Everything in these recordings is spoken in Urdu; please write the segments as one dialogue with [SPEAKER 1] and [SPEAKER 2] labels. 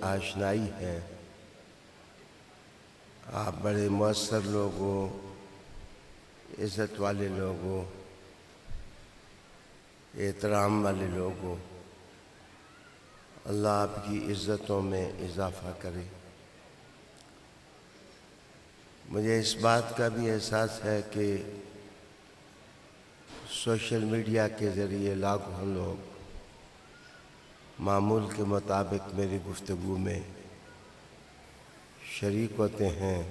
[SPEAKER 1] آشنائی ہے. آپ بڑے مؤثر لوگ ہو، عزت والے لوگ ہو، احترام والے لوگ ہو. اللہ آپ کی عزتوں میں اضافہ کرے. مجھے اس بات کا بھی احساس ہے کہ سوشل میڈیا کے ذریعے لاکھوں لوگ معمول کے مطابق میری گفتگو میں شریک ہوتے ہیں.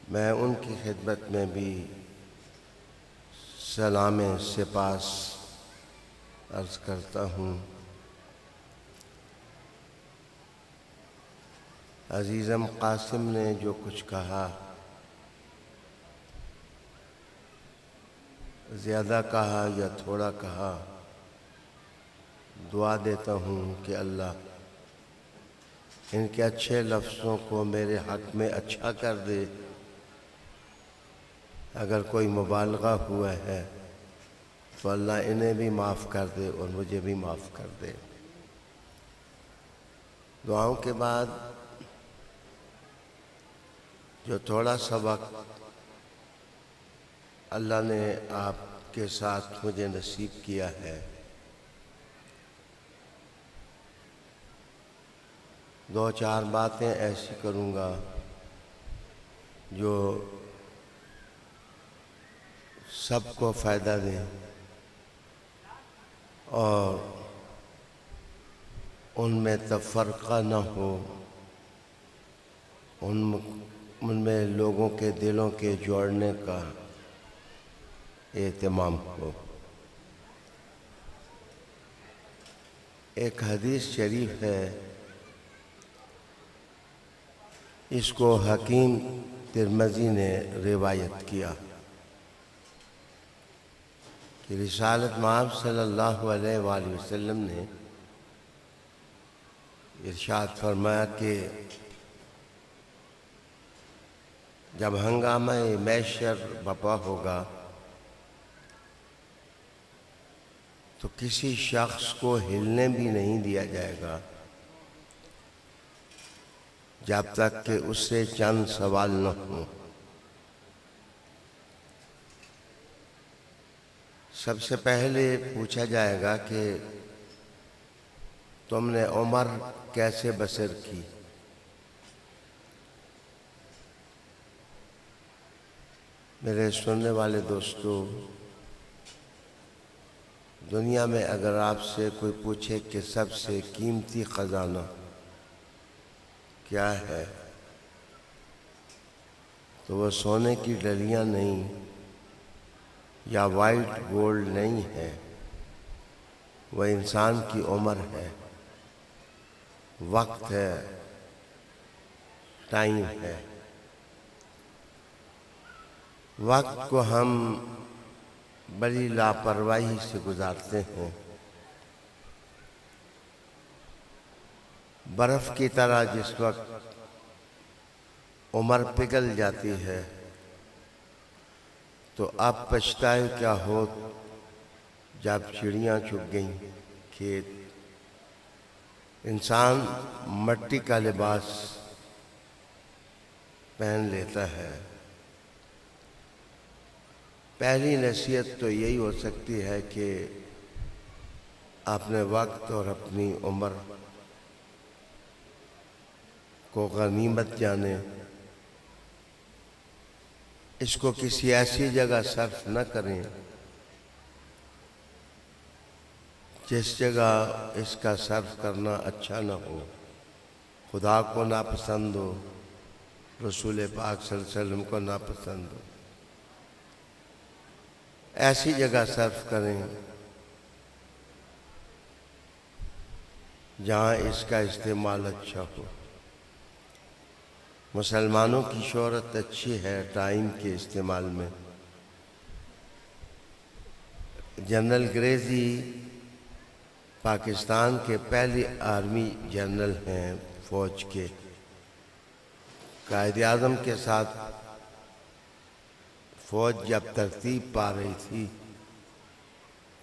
[SPEAKER 1] میں ان کی خدمت میں بھی سلام سپاس عرض کرتا ہوں. عزیزم قاسم نے جو کچھ کہا، زیادہ کہا یا تھوڑا کہا، دعا دیتا ہوں کہ اللہ ان کے اچھے لفظوں کو میرے حق میں اچھا کر دے. اگر کوئی مبالغہ ہوا ہے تو اللہ انہیں بھی معاف کر دے اور مجھے بھی معاف کر دے. دعاؤں کے بعد جو تھوڑا سا وقت اللہ نے آپ کے ساتھ مجھے نصیب کیا ہے، دو چار باتیں ایسی کروں گا جو سب کو فائدہ دیں اور ان میں تفرقہ نہ ہو، ان میں لوگوں کے دلوں کے جوڑنے کا اہتمام ہو. ایک حدیث شریف ہے، اس کو حکیم ترمذی نے روایت کیا کہ رسالت مآب صلی اللہ علیہ وآلہ وسلم نے ارشاد فرمایا کہ جب ہنگامہ محشر برپا ہوگا تو کسی شخص کو ہلنے بھی نہیں دیا جائے گا جب تک کہ اس سے چند سوال نہ ہوں. سب سے پہلے پوچھا جائے گا کہ تم نے عمر کیسے بسر کی؟ میرے سننے والے دوستو، دنیا میں اگر آپ سے کوئی پوچھے کہ سب سے قیمتی خزانہ کیا ہے تو وہ سونے کی ڈلیاں نہیں یا وائٹ گولڈ نہیں ہے، وہ انسان کی عمر ہے، وقت ہے، ٹائم ہے. وقت کو ہم بڑی لاپرواہی سے گزارتے ہیں. برف کی طرح جس وقت عمر پگھل جاتی ہے تو اب پچھتائے کیا ہو جب چڑیاں چگ گئیں کھیت. انسان مٹی کا لباس پہن لیتا ہے. پہلی نصیحت تو یہی ہو سکتی ہے کہ اپنے وقت اور اپنی عمر کو غنیمت جانیں. اس کو کسی ایسی جگہ صرف نہ کریں جس جگہ اس کا صرف کرنا اچھا نہ ہو، خدا کو ناپسند ہو، رسول پاک صلی اللہ علیہ وسلم کو ناپسند ہو. ایسی جگہ صرف کریں جہاں اس کا استعمال اچھا ہو. مسلمانوں کی شہرت اچھی ہے ٹائم کے استعمال میں. جنرل گریزی پاکستان کے پہلی آرمی جنرل ہیں. فوج کے قائد اعظم کے ساتھ فوج جب ترتیب پا رہی تھی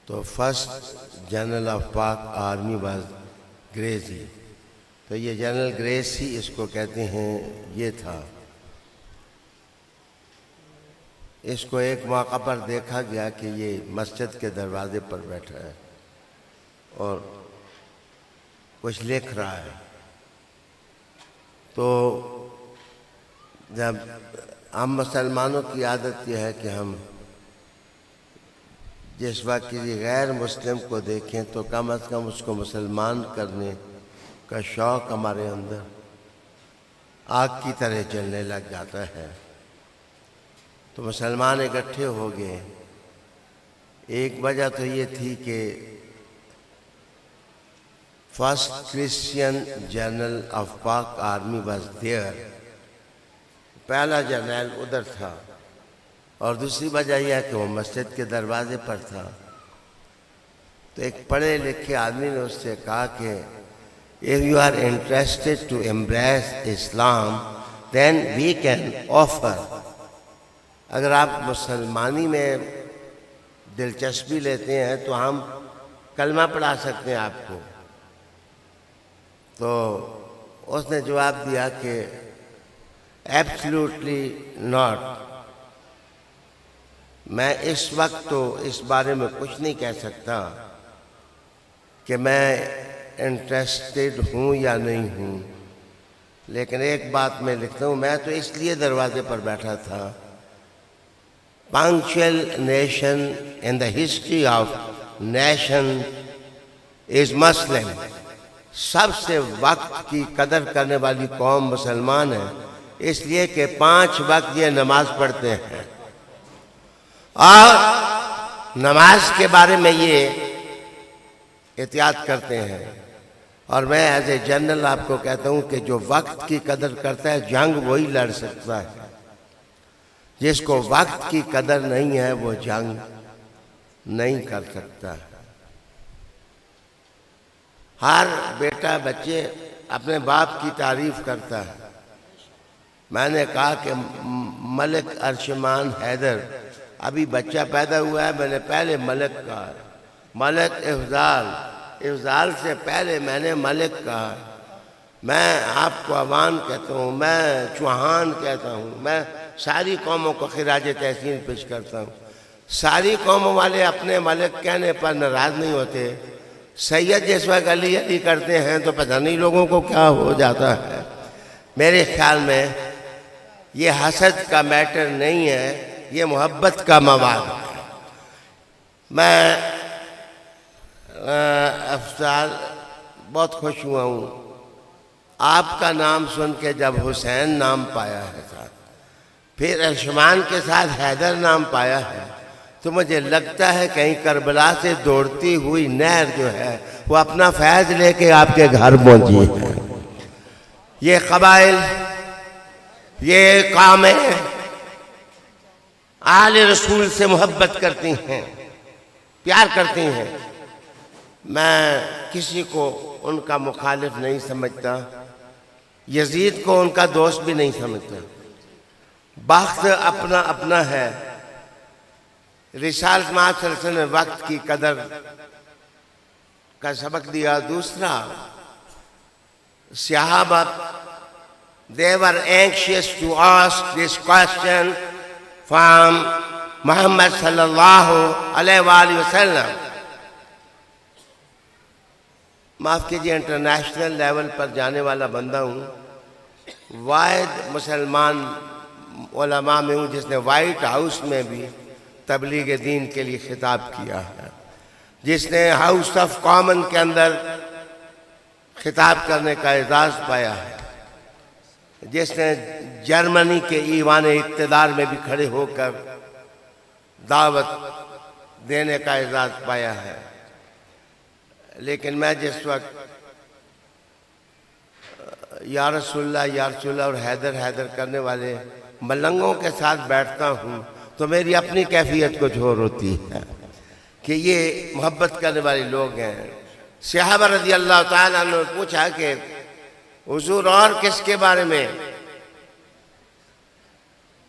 [SPEAKER 1] تو فرسٹ جنرل آف پاک آرمی واز گریزی. تو یہ جنرل گریسی اس کو کہتے ہیں. یہ تھا. اس کو ایک موقع پر دیکھا گیا کہ یہ مسجد کے دروازے پر بیٹھا ہے اور کچھ لکھ رہا ہے. تو جب ہم مسلمانوں کی عادت یہ ہے کہ ہم جس وقت کسی غیر مسلم کو دیکھیں تو کم از کم اس کو مسلمان کرنے کا شوق ہمارے اندر آگ کی طرح جلنے لگ جاتا ہے. تو مسلمان اکٹھے ہو گئے. ایک وجہ تو یہ تھی کہ فرسٹ کرسچین جنرل آف پاک آرمی واز دیئر. پہلا جرنیل ادھر تھا. اور دوسری وجہ یہ ہے کہ وہ مسجد کے دروازے پر تھا. تو ایک پڑھے لکھے آدمی نے اس سے کہا کہ if you are interested to embrace Islam then we can offer. اگر آپ مسلمانی میں دلچسپی لیتے ہیں تو ہم کلمہ پڑھا سکتے ہیں آپ کو. تو اس نے جواب دیا کہ ایبسلیوٹلی ناٹ. میں اس وقت تو اس بارے میں کچھ نہیں کہہ سکتا کہ میں انٹرسٹڈ ہوں یا نہیں ہوں. لیکن ایک بات میں لکھتا ہوں, میں تو اس لیے دروازے پر بیٹھا تھا. punctual nation in the history of nation is Muslim. سب سے وقت کی قدر کرنے والی قوم مسلمان ہے, اس لیے کہ 5 وقت یہ نماز پڑھتے ہیں اور نماز کے بارے میں یہ احتیاط کرتے ہیں. اور میں ایز اے جنرل آپ کو کہتا ہوں کہ جو وقت کی قدر کرتا ہے جنگ وہی لڑ سکتا ہے. جس کو وقت کی قدر نہیں ہے وہ جنگ نہیں کر سکتا. ہر بیٹا بچے اپنے باپ کی تعریف کرتا ہے. میں نے کہا کہ ملک ارشمان حیدر, ابھی بچہ پیدا ہوا ہے, میں نے پہلے ملک کہا. ملک افضال سے پہلے میں نے ملک کہا. میں آپ کو عوان کہتا ہوں, میں چوہان کہتا ہوں, میں ساری قوموں کو خراج تحسین پیش کرتا ہوں. ساری قوموں والے اپنے ملک کہنے پر ناراض نہیں ہوتے. سید جس وقت علی علی کرتے ہیں تو پتہ نہیں لوگوں کو کیا ہو جاتا ہے. میرے خیال میں یہ حسد کا میٹر نہیں ہے, یہ محبت کا مواد ہے. میں افضال بہت خوش ہوا ہوں آپ کا نام سن کے. جب حسین نام پایا ہے پھر ارشمان کے ساتھ حیدر نام پایا ہے تو مجھے لگتا ہے کہیں کربلا سے دوڑتی ہوئی نہر جو ہے وہ اپنا فیض لے کے آپ کے گھر پہنچی ہے. یہ قبائل, یہ قومیں آل رسول سے محبت کرتی ہیں, پیار کرتی ہیں. میں کسی کو ان کا مخالف نہیں سمجھتا, یزید کو ان کا دوست بھی نہیں سمجھتا. بخت اپنا اپنا ہے. رسالت صلی اللہ علیہ وسلم نے وقت کی قدر کا سبق دیا. دوسرا, صحابہ they were anxious to ask this question from Muhammad sallallahu alayhi wa sallam. معاف کیجیے, انٹرنیشنل لیول پر جانے والا بندہ ہوں. واحد مسلمان علماء میں ہوں جس نے وائٹ ہاؤس میں بھی تبلیغ دین کے لیے خطاب کیا ہے, جس نے ہاؤس آف کامن کے اندر خطاب کرنے کا اعزاز پایا ہے, جس نے جرمنی کے ایوان اقتدار میں بھی کھڑے ہو کر دعوت دینے کا اعزاز پایا ہے. لیکن میں جس وقت یا رسول اللہ اور حیدر حیدر کرنے والے ملنگوں کے ساتھ بیٹھتا ہوں تو میری اپنی کیفیت کچھ اور ہوتی ہے کہ یہ محبت کرنے والے لوگ ہیں. صحابہ رضی اللہ تعالیٰ عنہ نے پوچھا کہ حضور اور کس کے بارے میں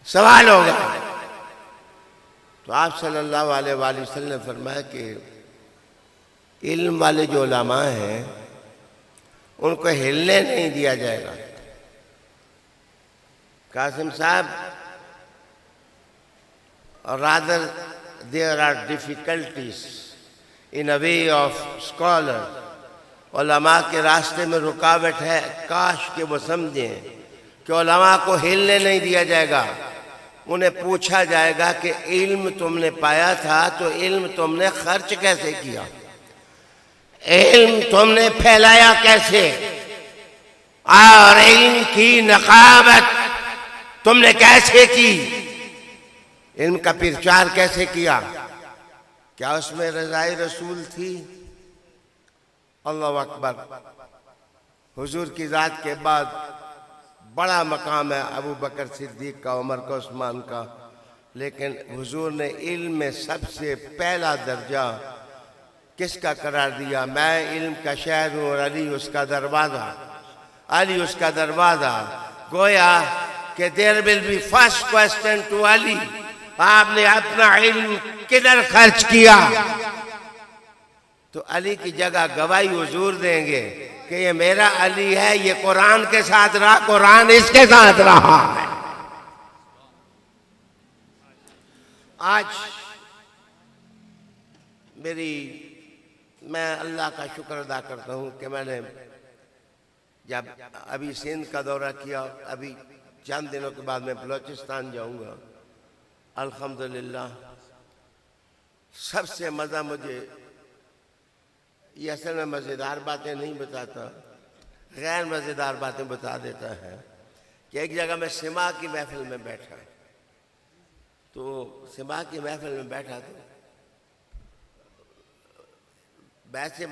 [SPEAKER 1] سوال ہوگا, تو آپ صلی اللہ علیہ وآلہ وسلم نے فرمایا کہ علم والے جو علماء ہیں ان کو ہلنے نہیں دیا جائے گا۔ قاسم صاحب، rather there are difficulties in a way of scholar، علماء کے راستے میں رکاوٹ ہے، کاش کہ وہ سمجھیں کہ علماء کو ہلنے نہیں دیا جائے گا۔ انہیں پوچھا جائے گا کہ علم تم نے پایا تھا تو علم تم نے خرچ کیسے کیا، علم تم نے پھیلایا کیسے، اور علم کی نقابت تم نے کیسے کی، علم کا پرچار کیسے کیا؟ کیا اس میں رضائے رسول تھی؟ اللہ اکبر۔ حضور کی ذات کے بعد بڑا مقام ہے ابو بکر صدیق کا، عمر کا، عثمان کا، لیکن حضور نے علم میں سب سے پہلا درجہ کس کا قرار دیا؟ میں علم کا شہر ہوں اور علی اس کا دروازہ، علی اس کا دروازہ۔ گویا کہ there will be first question to علی، آپ نے اپنا علم کدھر خرچ کیا؟ تو علی کی جگہ گواہی حضور دیں گے کہ یہ میرا علی ہے، یہ قرآن کے ساتھ رہا، قرآن اس کے ساتھ رہا ہے۔ آج میں اللہ کا شکر ادا کرتا ہوں کہ میں نے جب ابھی سندھ کا دورہ کیا، ابھی چند دنوں کے بعد میں بلوچستان جاؤں گا، الحمدللہ سب سے مزہ مجھے، یہ اصل میں مزیدار باتیں نہیں بتاتا، غیر مزیدار باتیں بتا دیتا ہے کہ ایک جگہ میں سما کی محفل میں بیٹھا، تو سما کی محفل میں بیٹھا تو ویسے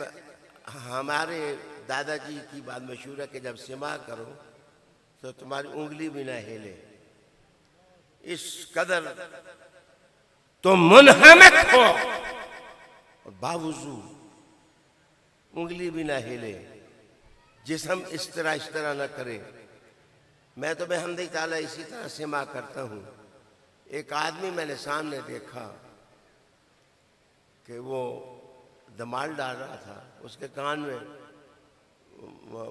[SPEAKER 1] ہمارے دادا جی کی بات مشہور ہے کہ جب سما کرو تو تمہاری انگلی بھی نہ ہلے، اس قدر تم منہمک ہو اور باوضو انگلی بھی نہ ہلے، جسم اس طرح نہ کرے۔ میں تو بحمدِ تعالیٰ اسی طرح سما کرتا ہوں۔ ایک آدمی میں نے سامنے دیکھا کہ وہ دمال ڈال رہا تھا، اس کے کان میں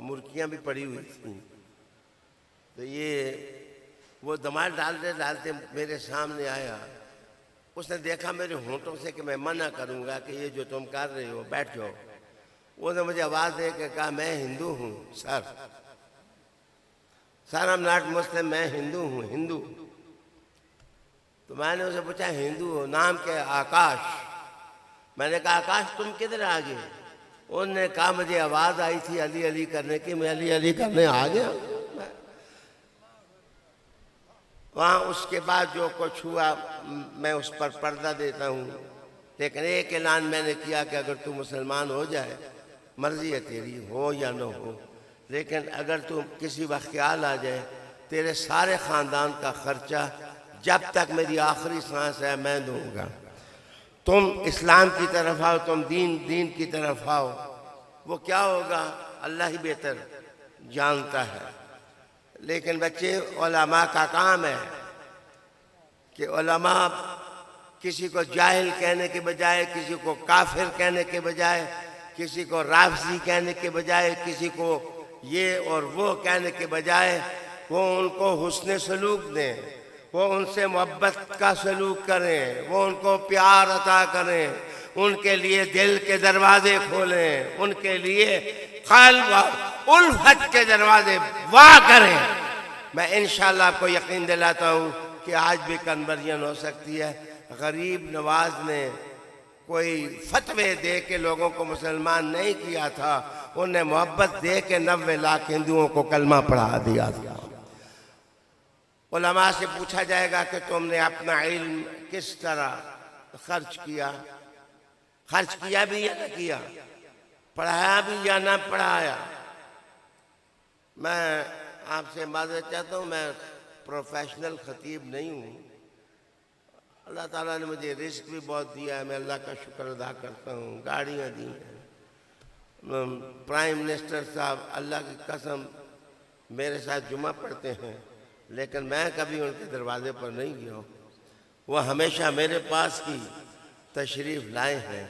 [SPEAKER 1] مرکیاں بھی پڑی ہوئی تھیں، تو وہ دمال ڈالتے میرے سامنے آیا۔ اس نے دیکھا میرے ہونٹوں سے کہ میں منع کروں گا کہ یہ جو تم کر رہے ہو بیٹھ جاؤ۔ وہ نے مجھے آواز دے کے کہا میں ہندو ہوں سر، I'm not مسلم، میں ہندو ہوں، ہندو۔ تو میں نے اسے پوچھا ہندو ہو، نام کیا؟ آکاش۔ میں نے کہا آکاش تم کدھر آ گئے؟ انہوں نے کہا مجھے آواز آئی تھی علی علی کرنے کی، میں علی علی کرنے آ گیا۔ وہاں اس کے بعد جو کچھ ہوا میں اس پر پردہ دیتا ہوں، لیکن ایک اعلان میں نے کیا کہ اگر تو مسلمان ہو جائے مرضی ہے تیری، ہو یا نہ ہو، لیکن اگر تو کسی وقت خیال آ جائے تیرے سارے خاندان کا خرچہ جب تک میری آخری سانس ہے میں دوں گا۔ تم اسلام کی طرف آؤ، تم دین کی طرف آؤ، وہ کیا ہوگا اللہ ہی بہتر جانتا ہے۔ لیکن بچے، علماء کا کام ہے کہ علماء کسی کو جاہل کہنے کے بجائے، کسی کو کافر کہنے کے بجائے، کسی کو رافضی کہنے کے بجائے، کسی کو یہ اور وہ کہنے کے بجائے، وہ ان کو حسن سلوک دیں، وہ ان سے محبت کا سلوک کریں، وہ ان کو پیار عطا کریں، ان کے لیے دل کے دروازے کھولیں، ان کے لیے قلب اور الفت کے دروازے وا کریں۔ میں انشاءاللہ آپ کو یقین دلاتا ہوں کہ آج بھی کنورژن ہو سکتی ہے۔ غریب نواز نے کوئی فتوے دے کے لوگوں کو مسلمان نہیں کیا تھا، انہیں محبت دے کے 90 لاکھ ہندوؤں کو کلمہ پڑھا دیا تھا۔ علماء سے پوچھا جائے گا کہ تم نے اپنا علم کس طرح خرچ کیا بھی یا نہ کیا، پڑھایا بھی یا نہ پڑھایا۔ میں آپ سے معذرت چاہتا ہوں، میں پروفیشنل خطیب نہیں ہوں۔ اللہ تعالیٰ نے مجھے رزق بھی بہت دیا ہے، میں اللہ کا شکر ادا کرتا ہوں، گاڑیاں دی ہیں۔ پرائم منسٹر صاحب اللہ کی قسم میرے ساتھ جمعہ پڑھتے ہیں، لیکن میں کبھی ان کے دروازے پر نہیں گیا ہوں۔ وہ ہمیشہ میرے پاس کی تشریف لائے ہیں۔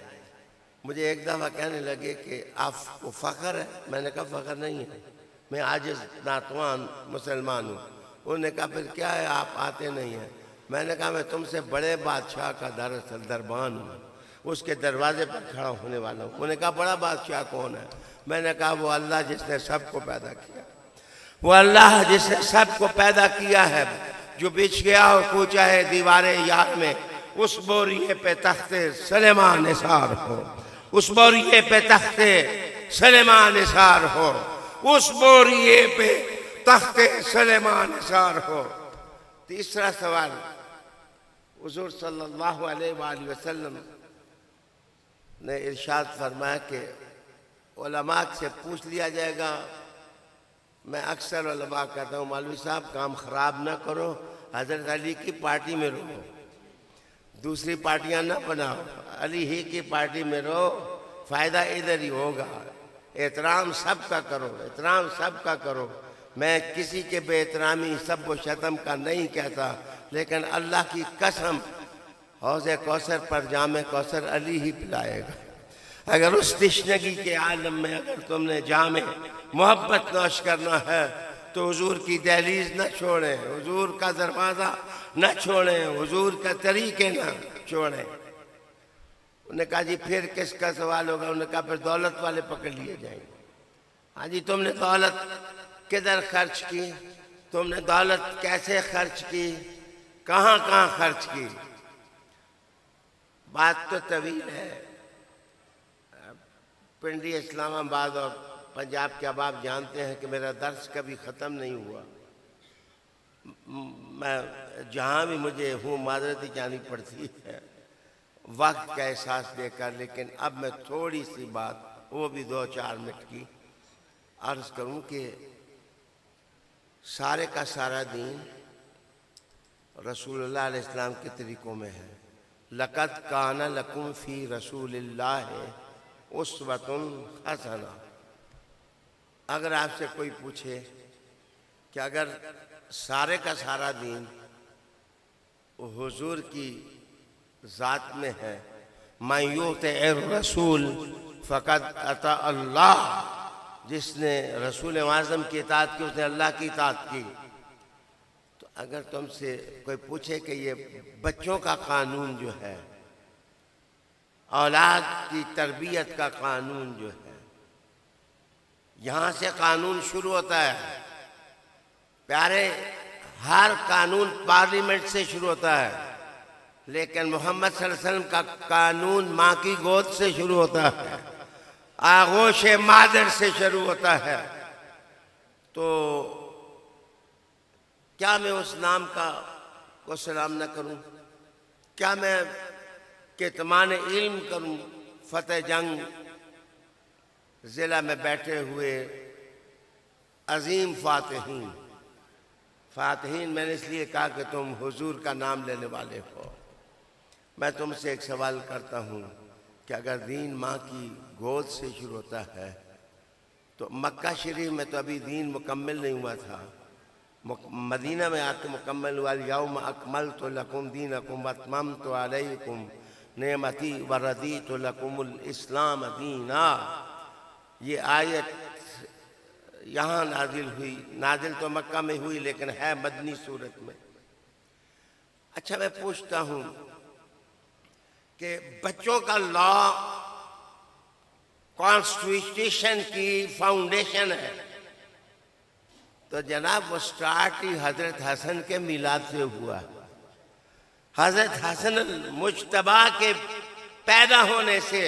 [SPEAKER 1] مجھے ایک دفعہ کہنے لگے کہ آپ کو فخر ہے؟ میں نے کہا فخر نہیں ہے، میں عاجز ناتوان مسلمان ہوں۔ انہوں نے کہا پھر کیا ہے، آپ آتے نہیں ہیں؟ میں نے کہا میں تم سے بڑے بادشاہ کا دراصل دربان ہوں، اس کے دروازے پر کھڑا ہونے والا ہوں۔ انہوں نے کہا بڑا بادشاہ کون ہے؟ میں نے کہا وہ اللہ جس نے سب کو پیدا کیا، وہ اللہ جس نے سب کو پیدا کیا ہے، جو بچھ گیا اور کوچا ہے دیوار یار میں، اس بوریے پہ تخت سلیمان نثار ہو، اس بوریے پہ تخت سلیمان نثار ہو، اس بوریے پہ تخت سلیمان نثار ہو۔ تیسرا سوال، حضور صلی اللہ علیہ وآلہ وسلم نے ارشاد فرمایا کہ علماء سے پوچھ لیا جائے گا۔ میں اکثر علماء کہتا ہوں مولوی صاحب کام خراب نہ کرو، حضرت علی کی پارٹی میں رہو، دوسری پارٹیاں نہ بناؤ، علی ہی کی پارٹی میں رہو، فائدہ ادھر ہی ہوگا۔ احترام سب کا کرو، احترام سب کا کرو۔ میں کسی کے بے احترامی سب و شتم کا نہیں کہتا، لیکن اللہ کی قسم حوض کوثر پر جام کوثر علی ہی پلائے گا۔ اگر اس تشنگی کے عالم میں اگر تم نے جام محبت نوش کرنا ہے تو حضور کی دہلیز نہ چھوڑیں، حضور کا دروازہ نہ چھوڑیں، حضور کا طریقے نہ چھوڑیں۔ انہوں نے کہا جی پھر کس کا سوال ہوگا؟ انہوں نے کہا پھر دولت والے پکڑ لیے جائیں گے۔ ہاں جی تم نے دولت کدھر خرچ کی؟ تم نے دولت کیسے خرچ کی؟ کہاں کہاں خرچ کی؟ بات تو طویل ہے، پنڈی اسلام آباد اور پنجاب کے اب آپ جانتے ہیں کہ میرا درس کبھی ختم نہیں ہوا۔ میں جہاں بھی مجھے ہوں معذرتی جانی پڑتی ہے وقت کا احساس دے کر، لیکن اب میں تھوڑی سی بات وہ بھی 2-4 منٹ کی عرض کروں کہ سارے کا سارا دین رسول اللہ علیہ السلام کے طریقوں میں ہے۔ لَقَدْ كَانَ لَكُمْ فِي رَسُولِ اللَّهِ أُسْوَةٌ حَسَنَةٌ۔ اگر آپ سے کوئی پوچھے کہ اگر سارے کا سارا دین حضور کی ذات میں ہے، مَن يُطِعِ الرَّسُولَ فَقَدْ أَطَاعَ اللَّهَ، جس نے رسول اعظم کی اطاعت کی اس نے اللہ کی اطاعت کی۔ تو اگر تم سے کوئی پوچھے کہ یہ بچوں کا قانون جو ہے، اولاد کی تربیت کا قانون جو ہے، یہاں سے قانون شروع ہوتا ہے پیارے، ہر قانون پارلیمنٹ سے شروع ہوتا ہے، لیکن محمد صلی اللہ علیہ وسلم کا قانون ماں کی گود سے شروع ہوتا ہے، آغوش مادر سے شروع ہوتا ہے۔ تو کیا میں اس نام کو سلام نہ کروں؟ کیا میں کتمان علم کروں؟ فتح جنگ ضلع میں بیٹھے ہوئے عظیم فاتحین میں نے اس لیے کہا کہ تم حضور کا نام لینے والے ہو۔ میں تم سے ایک سوال کرتا ہوں کہ اگر دین ماں کی گود سے شروع ہوتا ہے تو مکہ شریف میں تو ابھی دین مکمل نہیں ہوا تھا، مدینہ میں آ کے مکمل ہوا۔ الیوم اکملت لکم دینکم واتممت علیکم نعمتی وردیت لکم الاسلام دینا۔ یہ آیت یہاں نازل ہوئی، نازل تو مکہ میں ہوئی لیکن ہے مدنی صورت میں۔ اچھا میں پوچھتا ہوں کہ بچوں کا لا کانسٹیٹیوشن کی فاؤنڈیشن ہے، تو جناب وہ سٹارٹ ہی حضرت حسن کے میلاد سے ہوا۔ حضرت حسن المجتبیٰ کے پیدا ہونے سے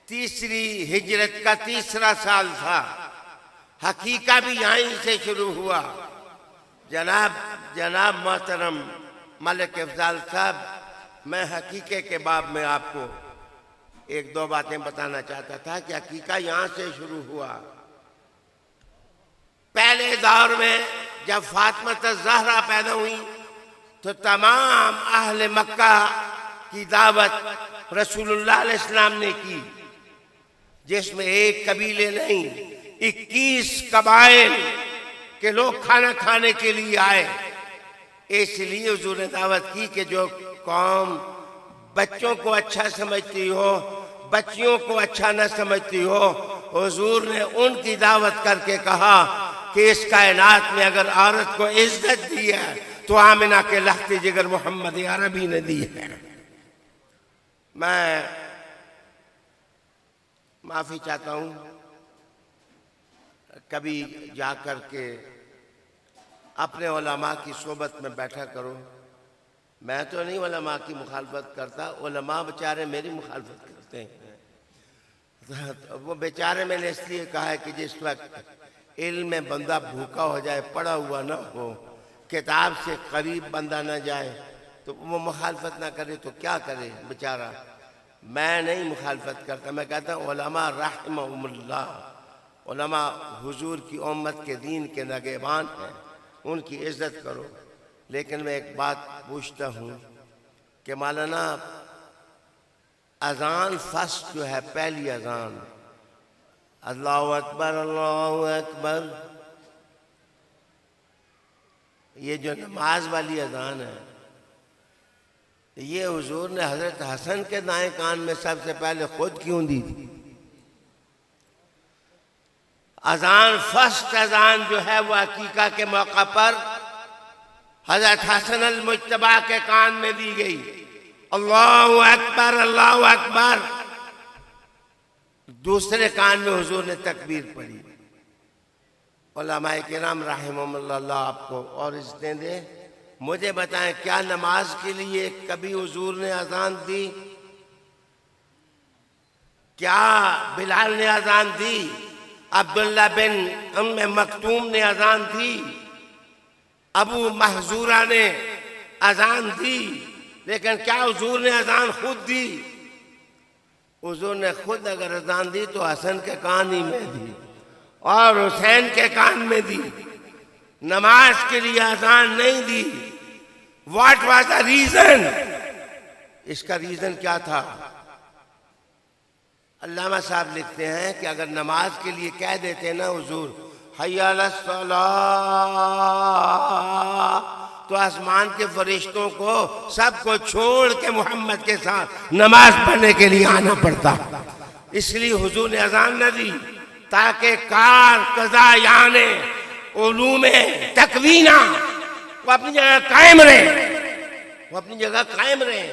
[SPEAKER 1] تیسری ہجرت کا تیسرا سال تھا، حقیقہ بھی یہیں سے شروع ہوا۔ جناب محترم ملک افضال صاحب، میں حقیقے کے باب میں آپ کو 1-2 باتیں بتانا چاہتا تھا کہ حقیقہ یہاں سے شروع ہوا۔ پہلے دور میں جب فاطمہ الزہرا پیدا ہوئی تو تمام اہل مکہ کی دعوت رسول اللہ علیہ السلام نے کی، جس میں ایک قبیلے نہیں 21 قبائل کے لوگ کھانا کھانے کے لیے آئے۔ اس لیے حضور نے دعوت کی کہ جو قوم بچوں کو اچھا سمجھتی ہو، بچیوں کو اچھا نہ سمجھتی ہو، حضور نے ان کی دعوت کر کے کہا کہ اس کائنات میں اگر عورت کو عزت دی ہے تو آمنہ کے لخت جگر محمد عربی نے دی ہے۔ میں معافی چاہتا ہوں، کبھی جا کر کے اپنے علماء کی صحبت میں بیٹھا کرو۔ میں تو نہیں علماء کی مخالفت کرتا، علماء بیچارے میری مخالفت کرتے ہیں۔ وہ بیچارے میں نے اس لیے کہا ہے کہ جس وقت علم میں بندہ بھوکا ہو جائے، پڑھا ہوا نہ ہو، کتاب سے قریب بندہ نہ جائے تو وہ مخالفت نہ کرے تو کیا کرے بیچارہ۔ میں نہیں مخالفت کرتا، میں کہتا ہوں علماء رحمہم اللہ، علماء حضور کی امت کے دین کے نگہبان ہیں، ان کی عزت کرو۔ لیکن میں ایک بات پوچھتا ہوں کہ مولانا اذان فسٹ جو ہے، پہلی اذان اللہ اکبر اللہ اکبر، یہ جو نماز والی اذان ہے، یہ حضور نے حضرت حسن کے دائیں کان میں سب سے پہلے خود کیوں دی تھی؟ اذان فسٹ اذان جو ہے وہ عقیقہ کے موقع پر حضرت حسن المجتبیٰ کے کان میں دی گئی، اللہ اکبر اللہ اکبر۔ دوسرے کان میں حضور نے تکبیر پڑھی۔ علماء کرام رحمہم اللہ آپ کو اور عزتیں دے، مجھے بتائیں کیا نماز کے لیے کبھی حضور نے اذان دی؟ کیا بلال نے اذان دی؟ عبداللہ بن ام مکتوم نے اذان دی؟ ابو محذورہ نے اذان دی؟ لیکن کیا حضور نے اذان خود دی؟ حضور نے خود اگر اذان دی تو حسن کے کان ہی میں دی اور حسین کے کان میں دی، نماز کے لیے اذان نہیں دی۔ What was the reason? اس کا ریزن کیا تھا؟ علامہ صاحب لکھتے ہیں کہ اگر نماز کے لیے کہہ دیتے نا حضور حی علی الصلاۃ، تو آسمان کے فرشتوں کو سب کو چھوڑ کے محمد کے ساتھ نماز پڑھنے کے لیے آنا پڑتا۔ اس لیے حضور نے اذان نہ دی تاکہ کار قضا یعنی علوم تکوینہ وہ اپنی جگہ قائم رہے، وہ اپنی جگہ قائم رہے۔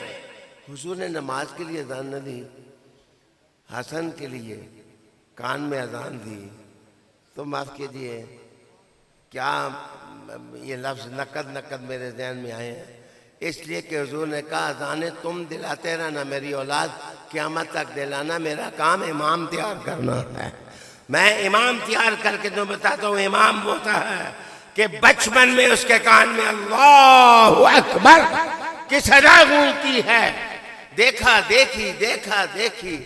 [SPEAKER 1] حضور نے نماز کے لیے اذان نہ دی، حسن کے لیے کان میں اذان دی۔ تو معاف کیجئے، کیا یہ لفظ نقد میرے ذہن میں آئے ہیں؟ اس لیے کہ حضور نے کہا اذانیں تم دلاتے رہنا میری اولاد، قیامت تک دلانا، میرا کام امام تیار کرنا ہے۔ میں امام تیار کر کے جو بتاتا ہوں، امام ہوتا ہے کہ بچپن میں اس کے کان میں اللہ اکبر کی صدا گونجتی ہے، دیکھا دیکھی دیکھا دیکھی۔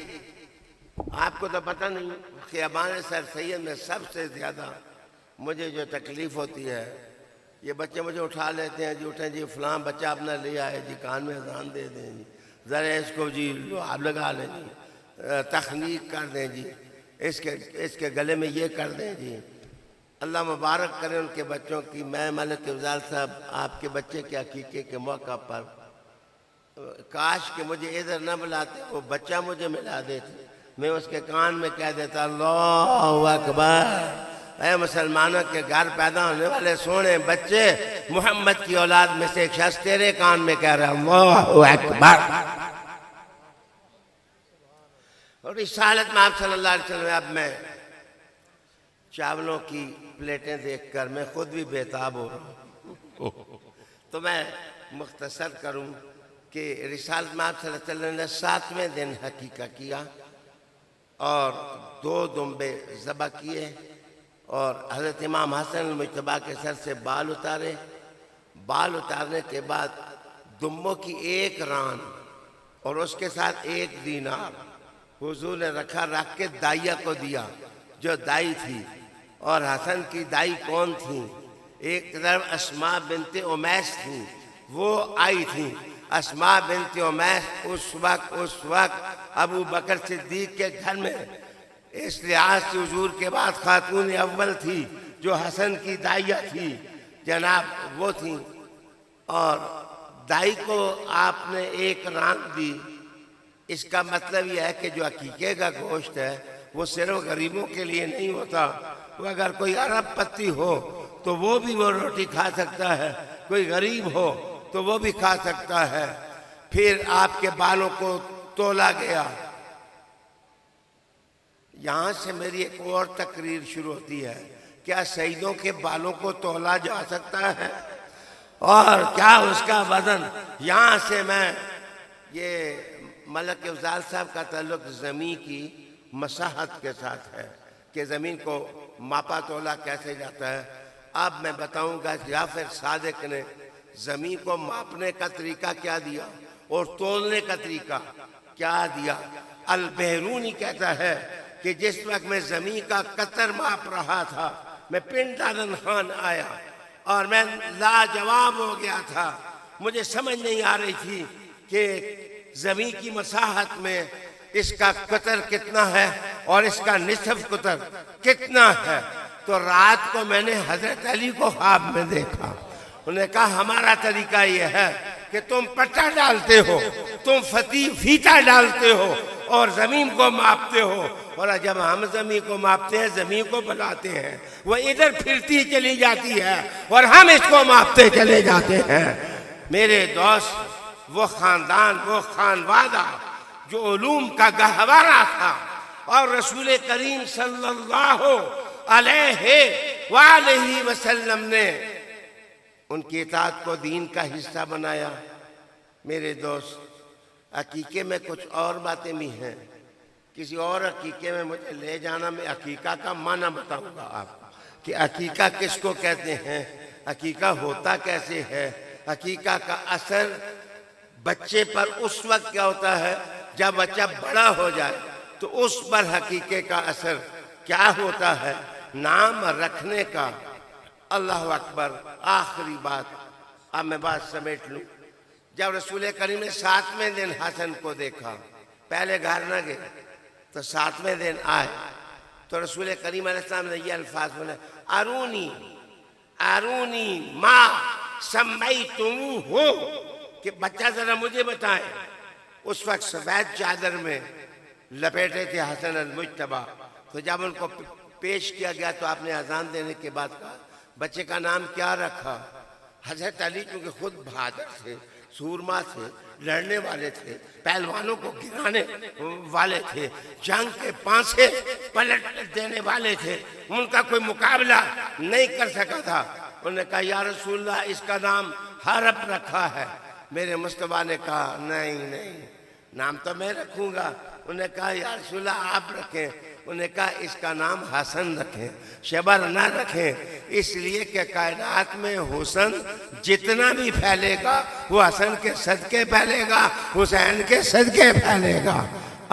[SPEAKER 1] آپ کو تو پتہ نہیں، خیابان سر سید میں سب سے زیادہ مجھے جو تکلیف ہوتی ہے، یہ بچے مجھے اٹھا لیتے ہیں، جی اٹھیں جی فلاں بچہ اپنا لے آئے جی، کان میں اذان دے دیں جی، ذرا اس کو جی آپ لگا لیں جی، تخلیق کر دیں جی، اس کے گلے میں یہ کر دیں جی۔ اللہ مبارک کرے ان کے بچوں کی۔ میں ملک افضال صاحب آپ کے بچے کے عقیقے کے موقع پر کاش کہ مجھے ادھر نہ بلاتے، وہ بچہ مجھے ملا دیتے، میں اس کے کان میں کہہ دیتا اللہ اکبر۔ اے مسلمانوں کے گھر پیدا ہونے والے سونے بچے، محمد کی اولاد میں سے ایک شخص تیرے کان میں کہہ رہا اللہ اکبر۔ اور رسالت میں آپ صلی اللہ علیہ وسلم، اب میں چاولوں کی پلیٹیں دیکھ کر میں خود بھی بےتاب ہو رہا ہوں، تو میں مختصر کروں کہ رسالت میں آپ صلی اللہ علیہ وسلم نے 7ویں دن حقیقہ کیا اور 2 دمبے ذبح کیے اور حضرت امام حسن المجتبیٰ کے سر سے بال اتارے۔ بال اتارنے کے بعد دمبوں کی 1 ران اور اس کے ساتھ 1 دینار حضور نے رکھا، رکھ کے دائیہ کو دیا جو دائی تھی۔ اور حسن کی دائی کون تھی؟ ایک طرف اسماء بنت امیس تھی، وہ آئی تھی۔ اسماء بنت امیس اس وقت ابو بکر صدیق کے گھر میں اس لحاظ سے حضور کے بعد خاتون اول تھی جو حسن کی دائیہ تھی، جناب وہ تھی۔ اور دائی کو آپ نے 1 ران دی، اس کا مطلب یہ ہے کہ جو عقیقے کا گوشت ہے وہ صرف غریبوں کے لیے نہیں ہوتا، وہ اگر کوئی ارب پتی ہو تو وہ بھی وہ روٹی کھا سکتا ہے، کوئی غریب ہو تو وہ بھی کھا سکتا ہے۔ پھر آپ کے بالوں کو تولا گیا۔ یہاں سے میری ایک اور تقریر شروع ہوتی ہے، کیا سیدوں کے بالوں کو تولا جا سکتا ہے؟ اور کیا اس کا وزن؟ یہاں سے میں یہ ملک افضال صاحب کا تعلق زمین کی مساحت کے ساتھ ہے کہ زمین کو ماپا تولا کیسے جاتا ہے۔ اب میں بتاؤں گا جعفر صادق نے زمین کو ماپنے کا طریقہ کیا دیا اور تولنے کا طریقہ کیا دیا۔ البیرونی کہتا ہے کہ جس وقت میں زمین کا قطر ماپ رہا تھا، میں پنڈ دادن خان آیا اور میں لاجواب ہو گیا تھا۔ مجھے سمجھ نہیں آ رہی تھی کہ زمین کی مساحت میں اس کا قطر کتنا ہے اور اس کا نصف قطر کتنا ہے۔ تو رات کو میں نے حضرت علی کو خواب میں دیکھا۔ انہوں نے کہا ہمارا طریقہ یہ ہے کہ تم پٹا ڈالتے ہو، تم فیتا ڈالتے ہو اور زمین کو ماپتے ہو، اور جب ہم زمین کو ماپتے ہیں زمین کو بلاتے ہیں، وہ ادھر پھرتی چلی جاتی ہے اور ہم اس کو ماپتے چلے جاتے ہیں۔ میرے دوست، وہ خاندان، وہ خانوادہ جو علوم کا گہوارہ تھا اور رسول کریم صلی اللہ علیہ وآلہ وسلم نے ان کی اطاعت کو دین کا حصہ بنایا۔ میرے دوست، عقیقے میں کچھ اور باتیں بھی ہیں، کسی اور عقیقے میں مجھے لے جانا، میں عقیقہ کا معنی بتاؤں گا آپ کو کہ عقیقہ کس کو کہتے ہیں، عقیقہ ہوتا کیسے ہے، عقیقہ کا اثر بچے پر اس وقت کیا ہوتا ہے جب بچہ بڑا ہو جائے، تو اس پر عقیقے کا اثر کیا ہوتا ہے، نام رکھنے کا۔ اللہ اکبر۔ آخری بات، اب میں بات سمیٹ لوں۔ جب رسول کریم نے 7ویں دن حسن کو دیکھا، پہلے گھر نہ گئے تو 7ویں دن آئے تو رسول کریم علیہ السلام نے یہ الفاظ بولے، ارونی ارونی ما سمیتموہ ہو، کہ بچہ ذرا مجھے بتائیں۔ اس وقت سفید چادر میں لپیٹے تھے حسن المجتبی، تو جب ان کو پیش کیا گیا تو آپ نے اذان دینے کے بعد کہا بچے کا نام کیا رکھا؟ حضرت علی کیونکہ خود بہادر تھے، سورما تھے، لڑنے والے تھے، پہلوانوں کو گرانے والے تھے، جنگ کے پانسے پلٹ دینے والے تھے، ان کا کوئی مقابلہ نہیں کر سکا تھا۔ انہوں نے کہا یا رسول اللہ اس کا نام حرب رکھا ہے۔ میرے مصطفیٰ نے کہا نہیں، نام تو میں رکھوں گا۔ انہوں نے کہا یا رسول اللہ آپ رکھیں۔ انہوں نے کہا اس کا نام حسن رکھیں، شبر نہ رکھیں، اس لیے کہ کائنات میں حسن جتنا بھی پھیلے گا وہ حسن کے صدقے پھیلے گا، حسین کے صدقے پھیلے گا۔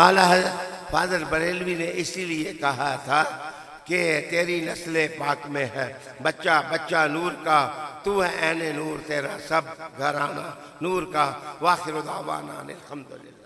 [SPEAKER 1] اعلیٰ حضرت فاضل بریلوی نے اسی لیے کہا تھا کہ تیری نسل پاک میں ہے بچہ بچہ نور کا، تو ہے عین نور، تیرا سب گھرانہ نور کا۔ وآخر دعوانا الحمدللہ۔